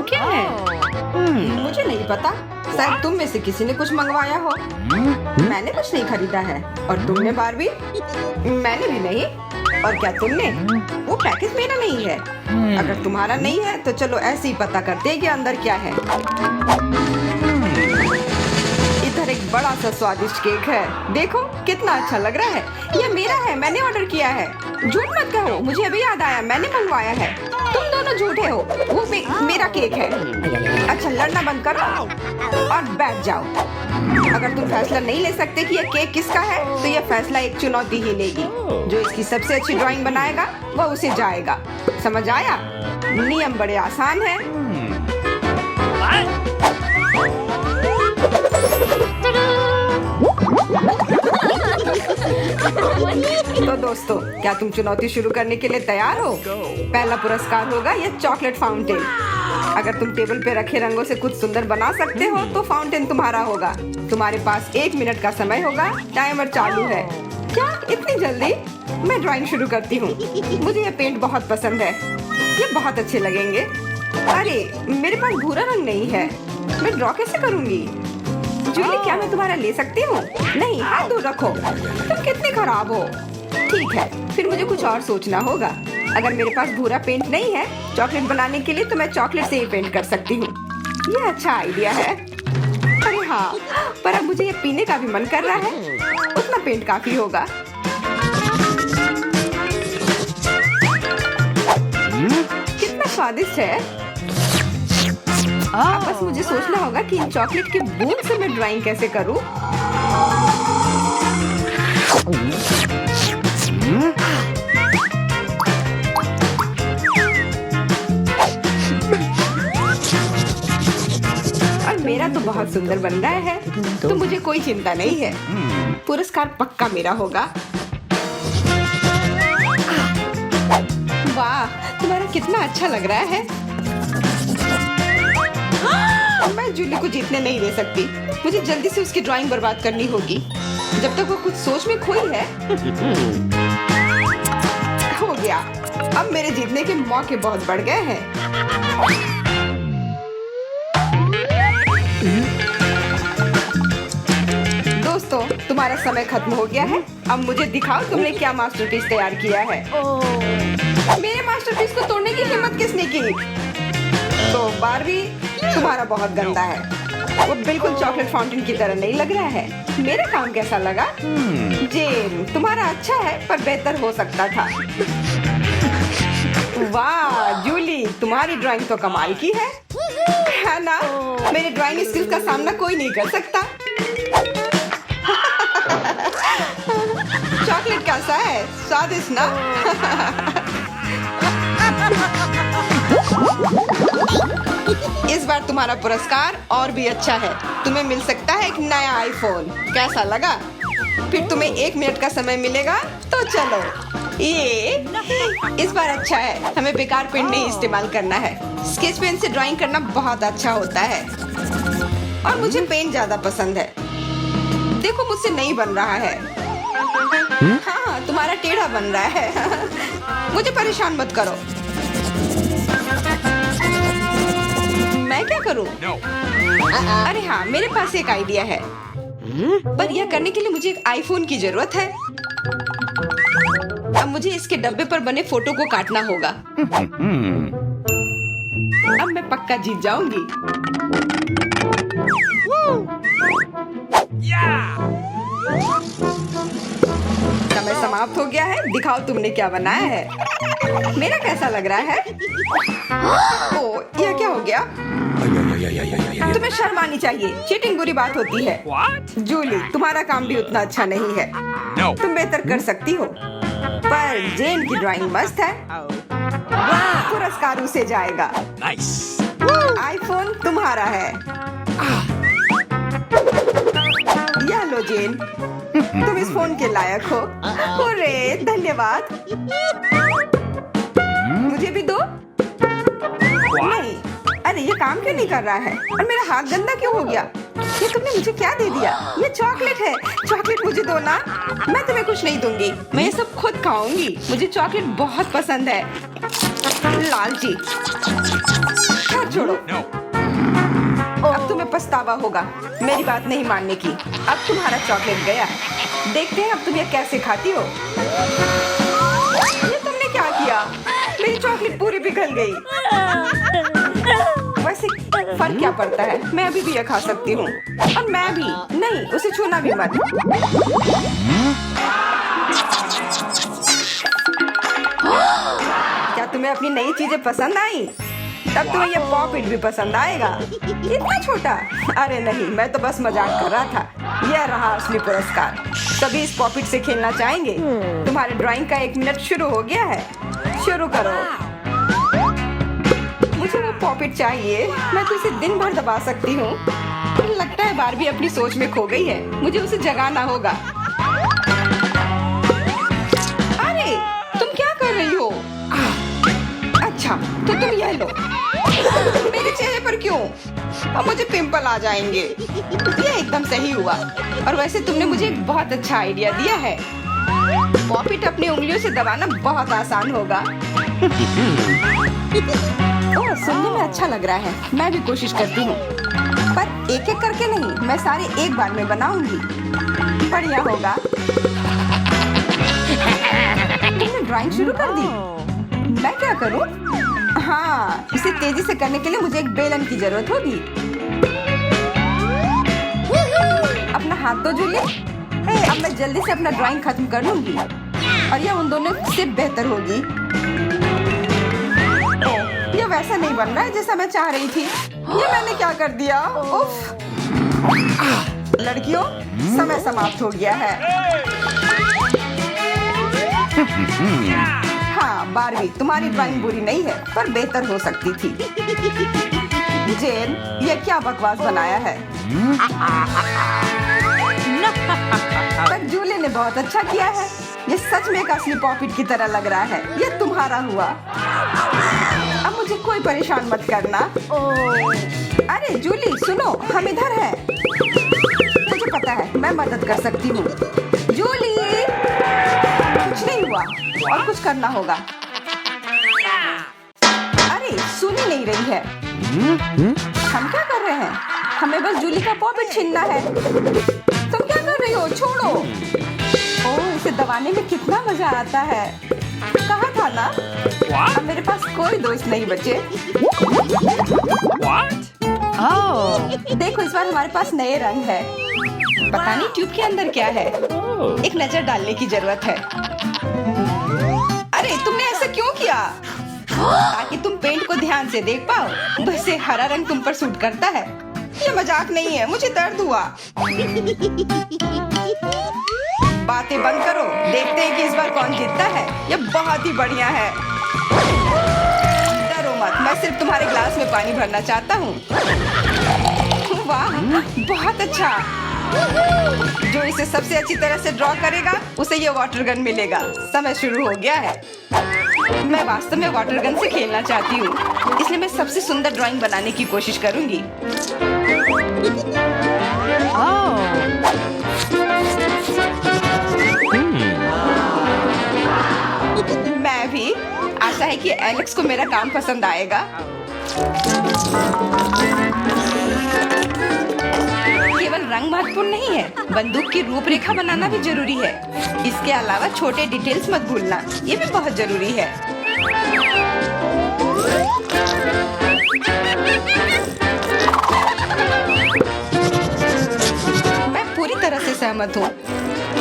क्या है? मुझे नहीं पता, शायद तुम में से किसी ने कुछ मंगवाया हो। मैंने कुछ नहीं खरीदा है। और तुमने बारबी? मैंने भी नहीं। और क्या तुमने? वो पैकेज मेरा नहीं है। अगर तुम्हारा नहीं है तो चलो ऐसे ही पता करते हैं कि अंदर क्या है। इधर एक बड़ा सा स्वादिष्ट केक है। देखो कितना अच्छा लग रहा है। ये मेरा है, मैंने ऑर्डर किया है। झूठ मत कहो, मुझे अभी याद आया, मैंने मंगवाया है। तुम दोनों झूठे हो। वो मेरा केक है। अच्छा लड़ना बंद करो और बैठ जाओ। अगर तुम फैसला नहीं ले सकते कि ये केक किसका है तो ये फैसला एक चुनौती ही लेगी। जो इसकी सबसे अच्छी ड्राइंग बनाएगा वो उसे जाएगा। समझ आया? नियम बड़े आसान है। तो दोस्तों, क्या तुम चुनौती शुरू करने के लिए तैयार हो? पहला पुरस्कार होगा ये चॉकलेट फाउंटेन। अगर तुम टेबल पे रखे रंगों से कुछ सुंदर बना सकते हो तो फाउंटेन तुम्हारा होगा। तुम्हारे पास 1 मिनट का समय होगा। टाइमर चालू है। क्या इतनी जल्दी? मैं ड्राइंग शुरू करती हूँ। मुझे ये पेंट बहुत पसंद है। ये बहुत अच्छे लगेंगे। अरे मेरे पास भूरा रंग नहीं है। मैं ड्रॉ कैसे करूँगी? जूली, क्या मैं तुम्हारा ले सकती हूँ? नहीं, हाथ दूर रखो। तुम कितने खराब हो। ठीक है, फिर मुझे कुछ और सोचना होगा। अगर मेरे पास भूरा पेंट नहीं है चॉकलेट बनाने के लिए तो मैं चॉकलेट से ही पेंट कर सकती हूँ। ये अच्छा आइडिया है। अरे हाँ, पर अब मुझे ये पीने का भी मन कर रहा है। उतना पेंट काफी होगा। कितना स्वादिष्ट है। अब बस मुझे सोचना होगा कि इन चॉकलेट के बूंद से मैं ड्राइंग कैसे करूं। और मेरा तो बहुत सुंदर बन रहा है, तो मुझे कोई चिंता नहीं है। पुरस्कार पक्का मेरा होगा। वाह, तुम्हारा कितना अच्छा लग रहा है। मैं जूली को जीतने नहीं दे सकती। मुझे जल्दी से उसकी ड्राइंग बर्बाद करनी होगी जब तक वो कुछ सोच में खोई है। हो गया। अब मेरे जीतने के मौके बहुत बढ़ गए हैं। दोस्तों, तुम्हारा समय खत्म हो गया है। अब मुझे दिखाओ तुमने क्या मास्टरपीस तैयार किया है। मेरे मास्टरपीस को तोड़ने की हिम्मत किसने की? तो बारबी, तुम्हारा बहुत गंदा है। वो बिल्कुल चॉकलेट फाउंटेन की तरह नहीं लग रहा है। मेरा काम कैसा लगा? जेन, तुम्हारा अच्छा है पर बेहतर हो सकता था। वाह जूली, तुम्हारी ड्राइंग तो कमाल की है ना? मेरी ड्राइंग स्किल्स का सामना कोई नहीं कर सकता। चॉकलेट कैसा है? स्वादिष्ट ना? इस बार तुम्हारा पुरस्कार और भी अच्छा है। तुम्हें मिल सकता है एक नया आईफोन। कैसा लगा? फिर तुम्हें 1 मिनट का समय मिलेगा, तो चलो। ये इस बार अच्छा है। हमें बेकार पेन नहीं इस्तेमाल करना है। स्केच पेन से ड्राइंग करना बहुत अच्छा होता है। और मुझे पेन ज्यादा पसंद है। देखो मुझसे नहीं बन रहा है। हाँ, तुम्हारा टेढ़ा बन रहा है। मुझे परेशान मत करो। मैं क्या करूं? अरे हाँ, मेरे पास एक आइडिया है। पर यह करने के लिए मुझे एक आईफोन की जरूरत है। अब मुझे इसके डब्बे पर बने फोटो को काटना होगा। अब मैं पक्का जीत जाऊंगी। समय समाप्त हो गया है। दिखाओ तुमने क्या बनाया है। मेरा कैसा लग रहा है? ओ, यह क्या हो गया? तुम्हें शर्म आनी चाहिए। चीटिंग बुरी बात होती है। जूली, तुम्हारा काम भी उतना अच्छा नहीं है। तुम बेहतर कर सकती हो। पर जेन की ड्राइंग मस्त है। पुरस्कार उसे जाएगा। आईफोन तुम्हारा है। यह लो जेन, तुम इस फोन के लायक हो। अरे धन्यवाद। मुझे भी दो। नहीं, अरे ये काम क्यों नहीं कर रहा है? और मेरा हाथ गंदा क्यों हो गया? ये तुमने मुझे क्या दे दिया? ये चॉकलेट है। चॉकलेट मुझे दो ना। मैं तुम्हें कुछ नहीं दूंगी। मैं ये सब खुद खाऊंगी। मुझे चॉकलेट बहुत पसंद है। लालची। छोड़ो। अब तुम्हें पछतावा होगा मेरी बात नहीं मानने की। अब तुम्हारा चॉकलेट गया। देखते हैं अब तुम ये कैसे खाती हो। ये तुमने क्या किया? मेरी चॉकलेट पूरी पिघल गई। वैसे फर्क क्या पड़ता है, मैं अभी भी ये खा सकती हूँ। और मैं भी नहीं, उसे छूना भी मत। क्या तुम्हें अपनी नई चीजें पसंद आई? तब तुम्हें ये पॉपिट भी पसंद आएगा। इतना छोटा? अरे नहीं, मैं तो बस मजाक कर रहा था। यह रहा असली पुरस्कार। सभी इस पॉपिट से खेलना चाहेंगे? तुम्हारे ड्राइंग का 1 मिनट शुरू हो गया है। शुरू करो। मुझे वो पॉपिट चाहिए। मैं तो इसे दिन भर दबा सकती हूँ। लगता है बारबी अपनी सोच में खो गई है। मुझे उसे जगाना होगा। अरे तुम क्या कर रही हो? अच्छा तो तुम यह लो। मेरे चेहरे पर क्यों? अब मुझे पिंपल आ जाएंगे। ये एकदम सही हुआ। और वैसे तुमने मुझे एक बहुत अच्छा आइडिया दिया है। पॉपिट अपनी उंगलियों से दबाना बहुत आसान होगा। ओह, सुनने में अच्छा लग रहा है। मैं भी कोशिश करती हूँ, पर एक एक करके नहीं, मैं सारे एक बार में बनाऊंगी। बढ़िया होगा। तुमने ड्राइंग शुरू कर दी। मैं क्या करूँ? हाँ, इसे तेजी से करने के लिए मुझे एक बेलन की जरूरत होगी। अपना हाथ तो जूली। अब मैं जल्दी से अपना ड्राइंग खत्म कर लूंगी और यह उन दोनों से बेहतर होगी। यह वैसा नहीं बन रहा है जैसा मैं चाह रही थी। ये मैंने क्या कर दिया? उफ। लड़कियों, समय समाप्त हो गया है। हाँ बारबी, तुम्हारी ड्राइंग बुरी नहीं है, पर बेहतर हो सकती थी। जेन, ये क्या बकवास बनाया है? पर जूली ने बहुत अच्छा किया है। ये सच में एक असली पॉपिट की तरह लग रहा है। ये तुम्हारा हुआ। अब मुझे कोई परेशान मत करना। अरे जूली सुनो, हम इधर हैं। मुझे पता है मैं मदद कर सकती हूँ। जूली, कुछ नहीं हुआ और कुछ करना होगा। अरे सुन ही नहीं रही है। हम क्या कर रहे हैं? हमें बस जूली का पॉपिट छीनना है। तुम क्या कर रही हो? छोड़ो। ओह, इसे दबाने में कितना मजा आता है। कहा था ना? अब मेरे पास कोई दोस्त नहीं बचे। देखो, इस बार हमारे पास नए रंग है। पता नहीं ट्यूब के अंदर क्या है। एक नजर डालने की जरूरत है। अरे तुमने ऐसा क्यों किया? ताकि तुम पेंट को ध्यान से देख पाओ। वैसे हरा रंग तुम पर सूट करता है। ये मजाक नहीं है, मुझे दर्द हुआ। बातें बंद करो। देखते हैं कि इस बार कौन जीतता है। ये बहुत ही बढ़िया है। डरो मत, मैं सिर्फ तुम्हारे ग्लास में पानी भरना चाहता हूँ। वाह, बहुत अच्छा। जो इसे सबसे अच्छी तरह से ड्रॉ करेगा उसे ये वाटर गन मिलेगा। समय शुरू हो गया है। मैं वास्तव में वाटर गन से खेलना चाहती हूँ, इसलिए मैं सबसे सुंदर ड्राइंग बनाने की कोशिश करूंगी। मैं भी। आशा है कि एलेक्स को मेरा काम पसंद आएगा। केवल रंग महत्वपूर्ण नहीं है, बंदूक की रूपरेखा बनाना भी जरूरी है। इसके अलावा छोटे डिटेल्स मत भूलना, ये भी बहुत जरूरी है। मैं पूरी तरह से सहमत हूँ।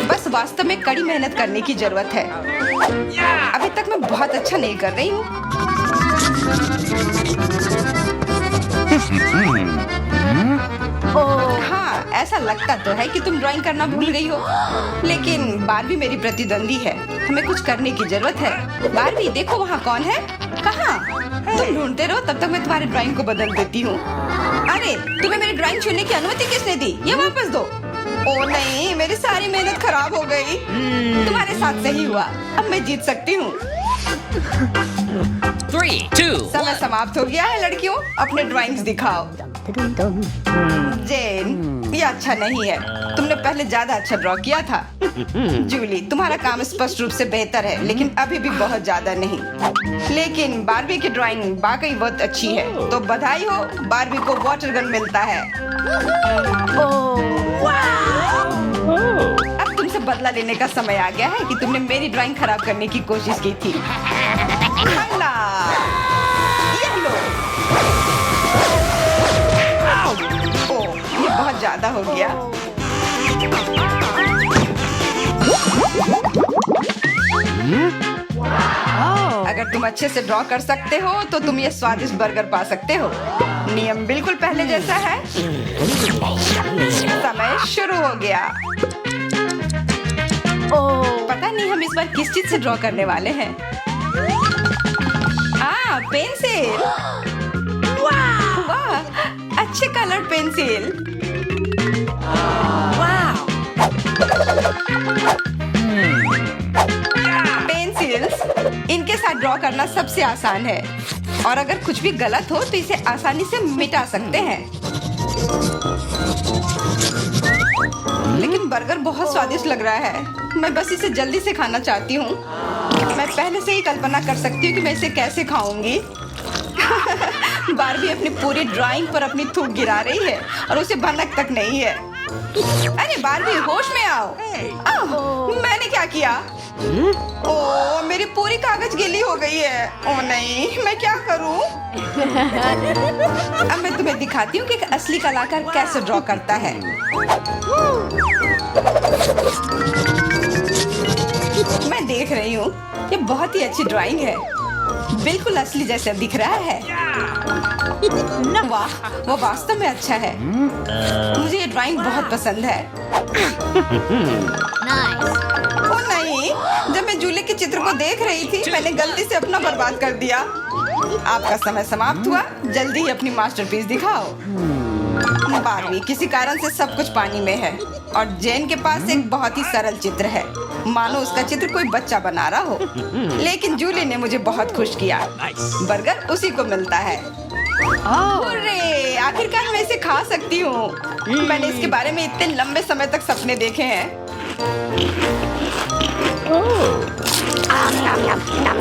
बस वास्तव में कड़ी मेहनत करने की जरूरत है। अभी तक मैं बहुत अच्छा नहीं कर रही हूँ। हाँ, ऐसा लगता तो है कि तुम ड्राइंग करना भूल गई हो, लेकिन बारबी मेरी प्रतिद्वंदी है। हमें कुछ करने की जरूरत है। बारबी देखो, वहाँ कौन है? कहाँ? तुम ढूंढते रहो, तब तक मैं तुम्हारी ड्राइंग को बदल देती हूँ। अरे तुम्हें मेरी ड्राइंग छूने की अनुमति किसने दी? ये वापस दो। ओ नहीं, मेरी सारी मेहनत खराब हो गई। तुम्हारे साथ सही हुआ। अब मैं जीत सकती हूँ। 3, 2, समय समाप्त हो गया है लड़कियों, अपने ड्राइंग्स दिखाओ। जेन, ये अच्छा नहीं है, तुमने पहले ज्यादा अच्छा ड्रॉ किया था। जूली, तुम्हारा काम स्पष्ट रूप से बेहतर है, लेकिन अभी भी बहुत ज्यादा नहीं। लेकिन बारबी की ड्राइंग वाकई बहुत अच्छी है, तो बधाई हो, बारबी को वाटर गन मिलता है। अब तुमसे बदला लेने का समय आ गया है कि तुमने मेरी ड्राइंग खराब करने की कोशिश की थी। हमला! ये लो। ओह, ये बहुत ज्यादा हो गया। अगर तुम अच्छे से ड्रॉ कर सकते हो तो तुम ये स्वादिष्ट बर्गर पा सकते हो। नियम बिल्कुल पहले जैसा है। समय शुरू हो गया। पता नहीं हम इस बार किस चीज से ड्रॉ करने वाले हैं। पेंसिल। वाह, अच्छे कलर पेंसिल। पेंसिल्स, इनके साथ ड्रॉ करना सबसे आसान है, और अगर कुछ भी गलत हो तो इसे आसानी से मिटा सकते हैं। लेकिन बर्गर बहुत स्वादिष्ट लग रहा है, मैं बस इसे जल्दी से खाना चाहती हूँ। मैं पहले से ही कल्पना कर सकती हूँ कि मैं इसे कैसे खाऊंगी। बारबी अपनी पूरी ड्राइंग पर अपनी थूक गिरा रही है और उसे भनक तक नहीं है। अरे बारबी, होश में आओ। मैंने क्या किया? ओह, मेरी पूरी कागज गीली हो गई है। ओह नहीं, मैं क्या करूं? अब मैं तुम्हें दिखाती हूँ कि एक असली कलाकार कैसे ड्रॉ करता है। मैं देख रही हूँ, ये बहुत ही अच्छी ड्राइंग है, बिल्कुल असली जैसा दिख रहा है। वाह, वो वास्तव में अच्छा है। मुझे ये ड्राइंग बहुत पसंद है। ओ नहीं, जब मैं जूली के चित्र को देख रही थी, मैंने गलती से अपना बर्बाद कर दिया। आपका समय समाप्त हुआ, जल्दी ही अपनी मास्टरपीस दिखाओ। बारबी, किसी कारण से सब कुछ पानी में है, और जेन के पास एक बहुत ही सरल चित्र है, मानो उसका चित्र कोई बच्चा बना रहा हो। लेकिन जूली ने मुझे बहुत खुश किया। बर्गर उसी को मिलता है। आखिरकार मैं इसे खा सकती हूँ। मैंने इसके बारे में इतने लंबे समय तक सपने देखे हैं।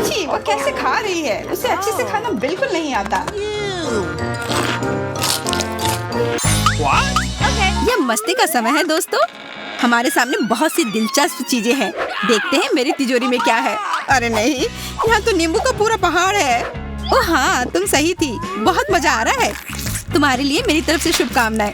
छी, वो कैसे खा रही है? उसे अच्छे से खाना बिल्कुल नहीं आता। यह मस्ती का समय है दोस्तों। हमारे सामने बहुत सी दिलचस्प चीजें हैं। देखते हैं मेरी तिजोरी में क्या है। अरे नहीं, यहाँ तो नींबू का पूरा पहाड़ है। ओह हाँ, तुम सही थी, बहुत मजा आ रहा है। तुम्हारे लिए मेरी तरफ से शुभकामनाएं।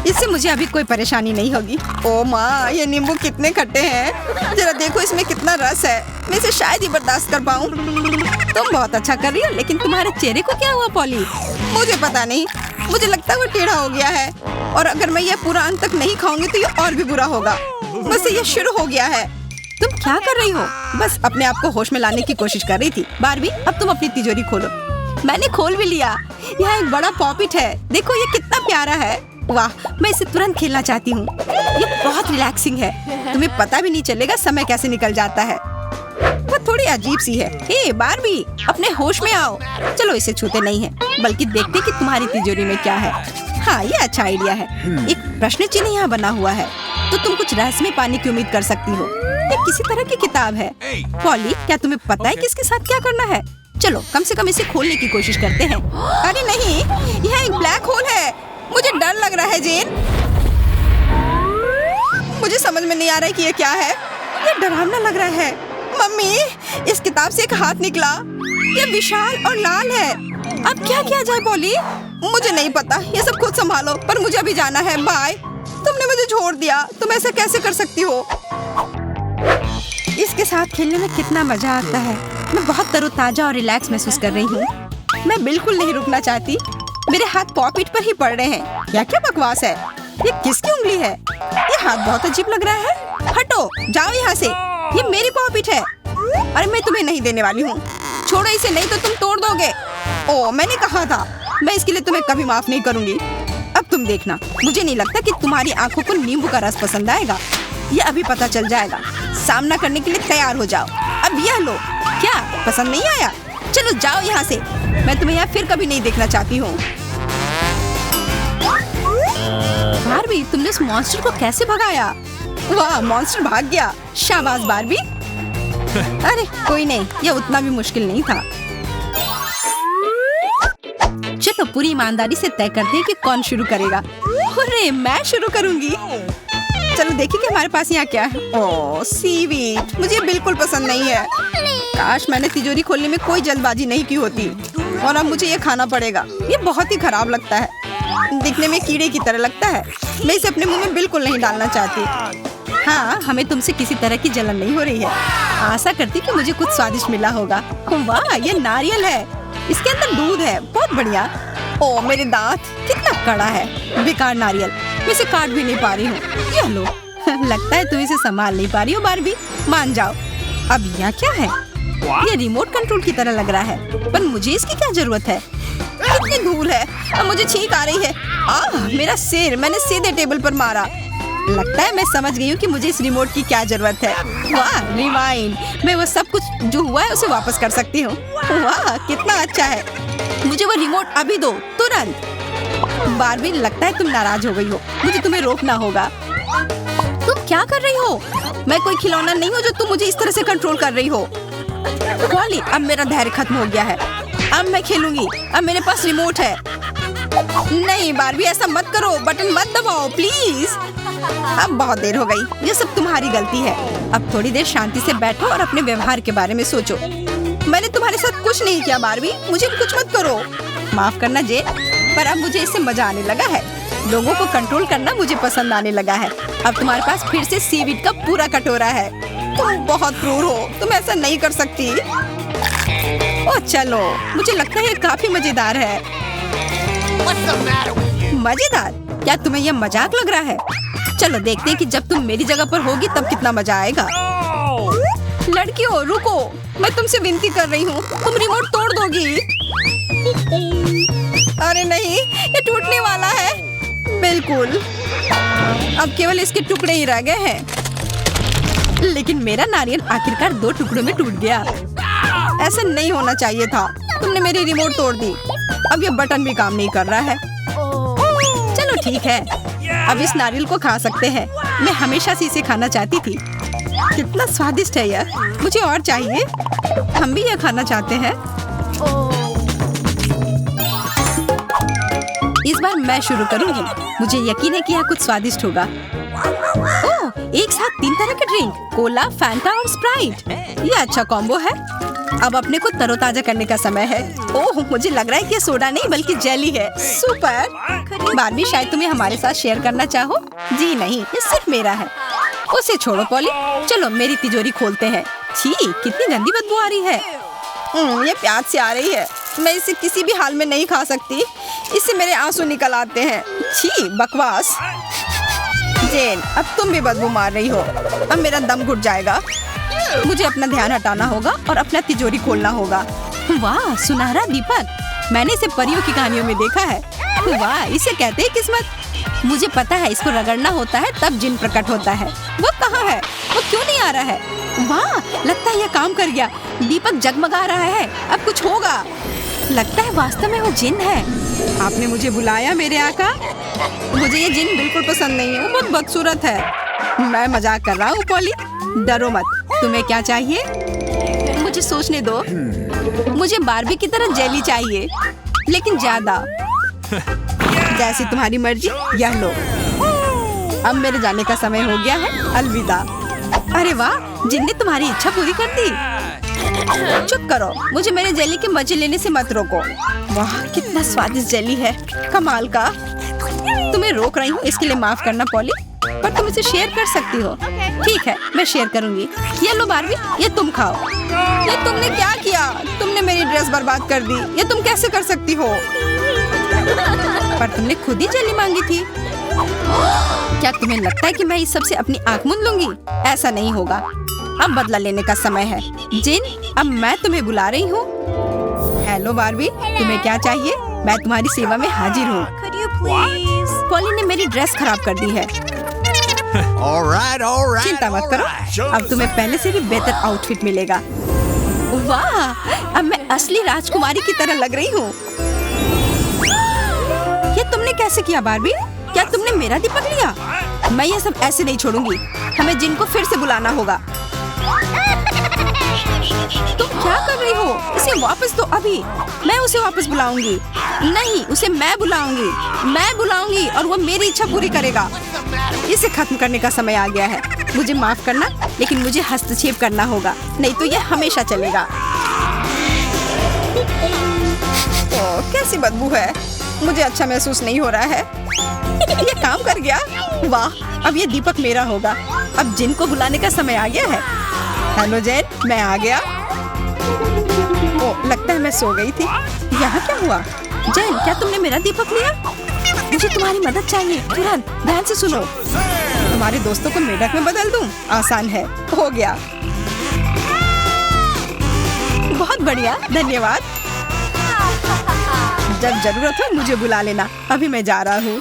इससे मुझे अभी कोई परेशानी नहीं होगी। ओ माँ, ये नींबू कितने खट्टे हैं। जरा देखो इसमें कितना रस है। मैं इसे शायद ही बर्दाश्त कर पाऊँ। तुम बहुत अच्छा कर रही हो, लेकिन तुम्हारे चेहरे को क्या हुआ पॉली? मुझे पता नहीं, मुझे लगता है वो टेढ़ा हो गया है, और अगर मैं ये पूरा अंत तक नहीं खाऊंगी तो ये और भी बुरा होगा। बस ये शुरू हो गया है। तुम क्या कर रही हो? बस अपने आप को होश में लाने की कोशिश कर रही थी। बारबी, अब तुम अपनी तिजोरी खोलो। मैंने खोल भी लिया। यहाँ एक बड़ा पॉपिट है, देखो ये कितना प्यारा है। वाह, मैं इसे तुरंत खेलना चाहती हूँ। ये बहुत रिलैक्सिंग है, तुम्हें पता भी नहीं चलेगा समय कैसे निकल जाता है। वो थोड़ी अजीब सी है। हे बारबी, अपने होश में आओ। चलो इसे छूते नहीं है, बल्कि देखते कि तुम्हारी तिजोरी में क्या है। हाँ, ये अच्छा आइडिया है। एक प्रश्न चिन्ह यहाँ बना हुआ है, तो तुम कुछ रहस्यमय पाने की उम्मीद कर सकती हो। ये किसी तरह की किताब है। पॉली, क्या तुम्हें पता है कि इसके साथ क्या करना है? चलो कम से कम इसे खोलने की कोशिश करते हैं। अरे नहीं, यह एक ब्लैक होल है। मुझे डर लग रहा है जेन। मुझे समझ में नहीं आ रहा है कि ये क्या है। ये डरावना लग रहा है। मम्मी, इस किताब से एक हाथ निकला। ये विशाल और लाल है। अब क्या किया जाए पॉली? मुझे नहीं पता, ये सब खुद संभालो, पर मुझे अभी जाना है। बाय। तुमने मुझे छोड़ दिया, तुम ऐसा कैसे कर सकती हो? इसके साथ खेलने में कितना मजा आता है। मैं बहुत तरोताजा और रिलैक्स महसूस कर रही हूँ। मैं बिल्कुल नहीं रुकना चाहती। मेरे हाथ पॉकेट पर ही पड़ रहे हैं। क्या क्या बकवास है? ये किसकी उंगली है? ये हाथ बहुत अजीब लग रहा है। हटो, जाओ यहाँ से। ये मेरी पॉकेट है। अरे मैं तुम्हें नहीं देने वाली हूँ। छोड़ो इसे, नहीं तो तुम तोड़ दोगे। ओह, मैंने कहा था, मैं इसके लिए तुम्हें कभी माफ नहीं करूँगी। अब तुम देखना, मुझे नहीं लगता कि तुम्हारी आंखों को नींबू का रस पसंद आएगा। ये अभी पता चल जाएगा। सामना करने के लिए तैयार हो जाओ। अब यह लो। क्या पसंद नहीं आया? चलो जाओ यहाँ से, मैं तुम्हें यहाँ फिर कभी नहीं देखना चाहती हूँ। बारबी, तुमने उस मॉन्स्टर को कैसे भगाया? वाह, मॉन्स्टर भाग गया। शाबाश बारबी। अरे कोई नहीं, ये उतना भी मुश्किल नहीं था। चलो पूरी ईमानदारी से तय करते हैं कि कौन शुरू करेगा। अरे मैं शुरू करूंगी। चलो देखिए कि हमारे पास यहाँ क्या है। ओह सीवीड, मुझे बिल्कुल पसंद नहीं है। काश मैंने तिजोरी खोलने में कोई जल्दबाजी नहीं की होती। और अब मुझे ये खाना पड़ेगा। ये बहुत ही खराब लगता है, दिखने में कीड़े की तरह लगता है। मैं इसे अपने मुंह में बिल्कुल नहीं डालना चाहती। हाँ, हमें तुमसे किसी तरह की जलन नहीं हो रही है। आशा करती कि मुझे कुछ स्वादिष्ट मिला होगा। वाह, ये नारियल है, इसके अंदर दूध है, बहुत बढ़िया। ओह मेरे दांत, कितना कड़ा है। बेकार नारियल, मैं इसे काट भी नहीं पा रही हूँ। ये लो। लगता है तुम इसे संभाल नहीं पा रही हो बारबी, मान जाओ। अब यहाँ क्या है? ये रिमोट कंट्रोल की तरह लग रहा है, पर मुझे इसकी क्या जरूरत है? कितनी धूल है, अब मुझे छींक आ रही है। मेरा सिर, मैंने सीधे टेबल पर मारा। लगता है मैं समझ गई हूँ कि मुझे इस रिमोट की क्या जरूरत है। वाह, रिवाइंड, मैं वो सब कुछ जो हुआ है उसे वापस कर सकती हूँ। वाह कितना अच्छा है। मुझे वो रिमोट अभी दो, तुरंत। बारबी, लगता है तुम नाराज हो गई हो, मुझे तुम्हें रोकना होगा। तुम क्या कर रही हो? मैं कोई खिलौना नहीं हूँ जो तुम मुझे इस तरह से कंट्रोल कर रही हो। पॉली, अब मेरा धैर्य खत्म हो गया है। अब मैं खेलूंगी, अब मेरे पास रिमोट है। नहीं बारबी, ऐसा मत करो, बटन मत दबाओ प्लीज। अब बहुत देर हो गई, ये सब तुम्हारी गलती है। अब थोड़ी देर शांति से बैठो और अपने व्यवहार के बारे में सोचो। मैंने तुम्हारे साथ कुछ नहीं किया बारबी, मुझे कुछ मत करो। माफ करना जेन, पर अब मुझे इससे मजा आने लगा है। लोगों को कंट्रोल करना मुझे पसंद आने लगा है। अब तुम्हारे पास फिर से सीवीड का पूरा कटोरा है। तुम बहुत क्रूर हो, तुम ऐसा नहीं कर सकती। ओह चलो, मुझे लगता है ये काफी मजेदार है। मजेदार? क्या तुम्हें यह मजाक लग रहा है? चलो देखते हैं कि जब तुम मेरी जगह पर होगी तब कितना मजा आएगा। लड़कियों रुको, मैं तुमसे विनती कर रही हूँ, तुम रिमोट तोड़ दोगी। अरे नहीं, ये टूटने वाला है। बिल्कुल, अब केवल इसके टुकड़े ही रह गए हैं। लेकिन मेरा नारियल आखिरकार 2 टुकड़ों में टूट गया। ऐसा नहीं होना चाहिए था, तुमने मेरी रिमोट तोड़ दी। अब ये बटन भी काम नहीं कर रहा है। चलो ठीक है, अब इस नारियल को खा सकते हैं। मैं हमेशा से इसे खाना चाहती थी। कितना स्वादिष्ट है यह, मुझे और चाहिए। हम भी यह खाना चाहते हैं। इस बार मैं शुरू करूंगी, मुझे यकीन है कि यह कुछ स्वादिष्ट होगा। ओह, एक साथ 3 तरह के ड्रिंक, कोला, फैंटा और स्प्राइट। ये अच्छा कॉम्बो है। अब अपने को तरोताजा करने का समय है। ओह, मुझे लग रहा है कि ये सोडा नहीं बल्कि जेली है। सुपर। बारबी, शायद तुम्हें हमारे साथ शेयर करना चाहो? जी नहीं, ये सिर्फ मेरा है। उसे छोड़ो पॉली, चलो मेरी तिजोरी खोलते हैं। छी, कितनी गंदी बदबू आ रही है। ये प्याज से आ रही है। मैं इसे किसी भी हाल में नहीं खा सकती, इससे मेरे आंसू निकल आते हैं। छी, बकवास। जेन, अब तुम भी बदबू मार रही हो। अब मेरा दम घुट जाएगा। मुझे अपना ध्यान हटाना होगा और अपना तिजोरी खोलना होगा। वाह, सुनहरा दीपक, मैंने इसे परियों की कहानियों में देखा है। वाह, इसे कहते हैं किस्मत। मुझे पता है इसको रगड़ना होता है तब जिन प्रकट होता है। वो कहाँ है? वो क्यों नहीं आ रहा है? वाह, लगता है यह काम कर गया। दीपक जगमगा रहा है, अब कुछ होगा। लगता है वास्तव में वो जिन है। आपने मुझे बुलाया मेरे आका? मुझे ये जिन बिल्कुल पसंद नहीं है, वो बहुत बदसूरत है। मैं मजाक कर रहा हूँ पॉली, डरो मत। तुम्हें क्या चाहिए? मुझे सोचने दो। मुझे बारबी की तरह जेली चाहिए, लेकिन ज्यादा। जैसी तुम्हारी मर्जी, यह लो। अब मेरे जाने का समय हो गया है, अलविदा। अरे वाह, जिन ने तुम्हारी इच्छा पूरी कर दी। चुप करो, मुझे मेरे जेली के मजे लेने से मत रोको। वाह, कितना स्वादिष्ट जेली है, कमाल का। तुम्हें रोक रही हूँ, इसके लिए माफ करना पॉली, पर तुम इसे शेयर कर सकती हो। ठीक है, मैं शेयर करूंगी। ये लो बारबी, ये तुम खाओ। ये तुमने क्या किया? तुमने मेरी ड्रेस बर्बाद कर दी। ये तुम कैसे कर सकती हो? पर तुमने खुद ही जेली मांगी थी। क्या तुम्हें लगता है कि मैं इस सब से अपनी आंख मूंद लूंगी? ऐसा नहीं होगा। अब बदला लेने का समय है। जिन, अब मैं तुम्हें बुला रही हूँ। हेलो बारबी, तुम्हें क्या चाहिए? मैं तुम्हारी सेवा में हाजिर हूँ। पॉली ने मेरी ड्रेस खराब कर दी है। All right. चिंता मत करो, अब तुम्हें पहले से भी बेहतर आउटफिट मिलेगा। वाह, अब मैं असली राजकुमारी की तरह लग रही हूँ। ये तुमने कैसे किया बार्बी? क्या तुमने मेरा दीपक लिया? मैं ये सब ऐसे नहीं छोड़ूंगी। हमें जिन को फिर से बुलाना होगा। तुम क्या कर रही हो? इसे वापस दो अभी। मैं उसे वापस बुलाऊंगी। नहीं, उसे मैं बुलाऊंगी और वो मेरी इच्छा पूरी करेगा। इसे खत्म करने का समय आ गया है। मुझे माफ करना, लेकिन मुझे हस्तक्षेप करना होगा, नहीं तो ये हमेशा चलेगा। ओह, कैसी बदबू है। मुझे अच्छा महसूस नहीं हो रहा है। ये काम कर गया। वाह, अब ये दीपक मेरा होगा। अब जिन को बुलाने का समय आ गया है। हेलो जैन, मैं आ गया। ओह, लगता है मैं सो गई थी। यहाँ क्या हुआ? जैन, क्या तुमने मेरा दीपक लिया? मुझे तुम्हारी मदद चाहिए, तुरंत। ध्यान से सुनो। तुम्हारे दोस्तों को मेढक में बदल दूं? आसान है। हो गया। बहुत बढ़िया, धन्यवाद। जब जरूरत हो मुझे बुला लेना। अभी मैं जा रहा हूँ।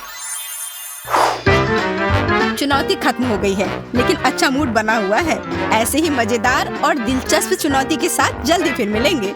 चुनौती खत्म हो गई है, लेकिन अच्छा मूड बना हुआ है। ऐसे ही मजेदार और दिलचस्प चुनौती के साथ जल्दी फिर मिलेंगे।